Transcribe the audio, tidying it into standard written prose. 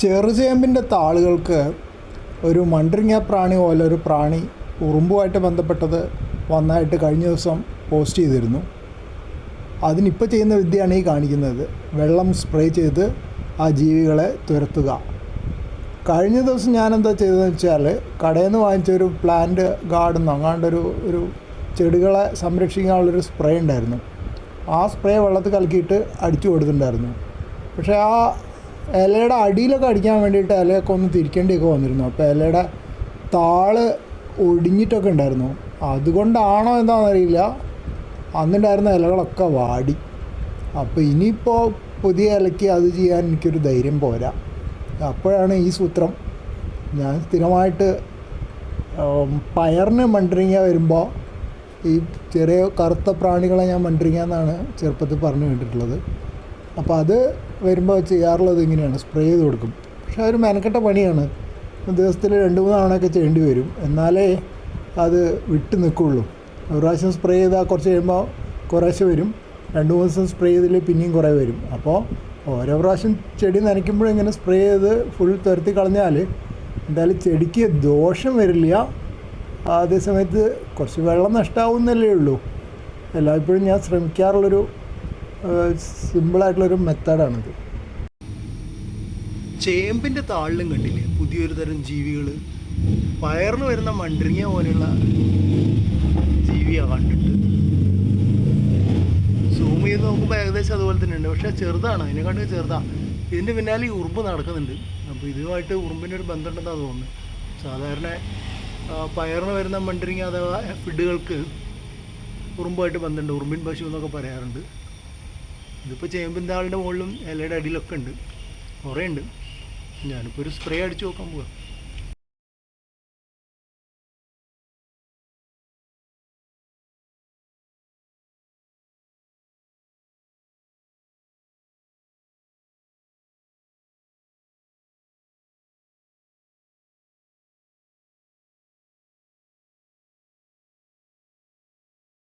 ചെറുചേമ്പിൻ്റെ താളുകൾക്ക് ഒരു മണ്ടരിങ്ങ പ്രാണി പോലെ ഒരു പ്രാണി ഉറുമ്പുമായിട്ട് ബന്ധപ്പെട്ടത് വന്നായിട്ട് കഴിഞ്ഞ ദിവസം പോസ്റ്റ് ചെയ്തിരുന്നു. അതിനിപ്പോൾ ചെയ്യുന്ന വിദ്യയാണ് ഈ കാണിക്കുന്നത്. വെള്ളം സ്പ്രേ ചെയ്ത് ആ ജീവികളെ തുരത്തുക. കഴിഞ്ഞ ദിവസം ഞാനെന്താ ചെയ്തതെന്ന് വെച്ചാൽ കടയിൽ നിന്ന് വാങ്ങിച്ചൊരു പ്ലാന്റ് ഗാർഡൻ ഒരു ചെടികളെ സംരക്ഷിക്കാനുള്ളൊരു സ്പ്രേ ഉണ്ടായിരുന്നു. ആ സ്പ്രേ വെള്ളത്തിൽ കലക്കിയിട്ട് അടിച്ചു കൊടുത്തിട്ടുണ്ടായിരുന്നു. പക്ഷേ ആ ഇലയുടെ അടിയിലൊക്കെ അടിക്കാൻ വേണ്ടിയിട്ട് ഇലയൊക്കെ ഒന്ന് തിരിക്കേണ്ടിയൊക്കെ വന്നിരുന്നു. അപ്പോൾ ഇലയുടെ താള് ഒടിഞ്ഞിട്ടൊക്കെ ഉണ്ടായിരുന്നു. അതുകൊണ്ടാണോ എന്താണെന്നറിയില്ല, അന്നുണ്ടായിരുന്ന ഇലകളൊക്കെ വാടി. അപ്പോൾ ഇനിയിപ്പോൾ പുതിയ ഇലയ്ക്ക് അത് ചെയ്യാൻ എനിക്കൊരു ധൈര്യം പോരാ. അപ്പോഴാണ് ഈ സൂത്രം. ഞാൻ സ്ഥിരമായിട്ട് പയറിന് മണ്ടരിങ്ങ വരുമ്പോൾ ഈ ചെറിയ കറുത്ത പ്രാണികളെ ഞാൻ മണ്ടരിങ്ങ എന്നാണ് ചെറുപ്പത്തിൽ പറഞ്ഞു കേട്ടിട്ടുള്ളത്. അപ്പോൾ അത് വരുമ്പോൾ ചെയ്യാറുള്ളത് ഇങ്ങനെയാണ്, സ്പ്രേ ചെയ്ത് കൊടുക്കും. പക്ഷേ അതൊരു മെനക്കെട്ട പണിയാണ്. ദിവസത്തിൽ 2-3 തവണയൊക്കെ ചെയ്യേണ്ടി വരും, എന്നാലേ അത് വിട്ട് നിൽക്കുള്ളൂ. ഒരു പ്രാവശ്യം സ്പ്രേ ചെയ്താൽ കുറച്ച് കഴിയുമ്പോൾ കുറേശ്ശെ വരും, 2-3 ദിവസം സ്പ്രേ ചെയ്തിൽ പിന്നെയും കുറേ വരും. അപ്പോൾ ഓരോ പ്രാവശ്യം ചെടി നനയ്ക്കുമ്പോഴും ഇങ്ങനെ സ്പ്രേ ചെയ്ത് ഫുൾ തുരത്തി കളഞ്ഞാൽ എന്തായാലും ചെടിക്ക് ദോഷം വരില്ല. അതേസമയത്ത് കുറച്ച് വെള്ളം നഷ്ടമാവുന്നല്ലേ ഉള്ളൂ. എല്ലായ്പ്പോഴും ഞാൻ ശ്രമിക്കാറുള്ളൊരു സിമ്പിളായിട്ടുള്ളൊരു മെത്തേഡാണിത്. ചേമ്പിൻ്റെ താളിലും കണ്ടില്ലേ പുതിയൊരു തരം ജീവികൾ. പയറിന് വരുന്ന മണ്ടരിങ്ങ പോലെയുള്ള ജീവിയാണ് കണ്ടിട്ട്. സൂം ചെയ്ത് നോക്കുമ്പോൾ ഏകദേശം അതുപോലെ തന്നെ ഉണ്ട്, പക്ഷേ ചെറുതാണ്, അതിനെക്കാണ്ട് ചെറുതാണ്. ഇതിൻ്റെ പിന്നാലെ ഈ ഉറുമ്പ് നടക്കുന്നുണ്ട്. അപ്പോൾ ഇതുമായിട്ട് ഉറുമ്പിൻ്റെ ഒരു ബന്ധമുണ്ടെന്നാണ് തോന്നുന്നത്. സാധാരണ പയറിന് വരുന്ന മണ്ടരിങ്ങ അഥവാ ഫിഡുകൾക്ക് ഉറുമ്പുമായിട്ട് ബന്ധമുണ്ട്, ഉറുമ്പിൻ പശു എന്നൊക്കെ പറയാറുണ്ട്. ഇതിപ്പോൾ ചേമ്പിൻ്റെ ആളിൻ്റെ മുകളിലും ഇലയുടെ അടിയിലൊക്കെ ഉണ്ട്, കുറേ ഉണ്ട്. ഞാനിപ്പോൾ ഒരു സ്പ്രേ അടിച്ച് നോക്കാൻ പോവാം.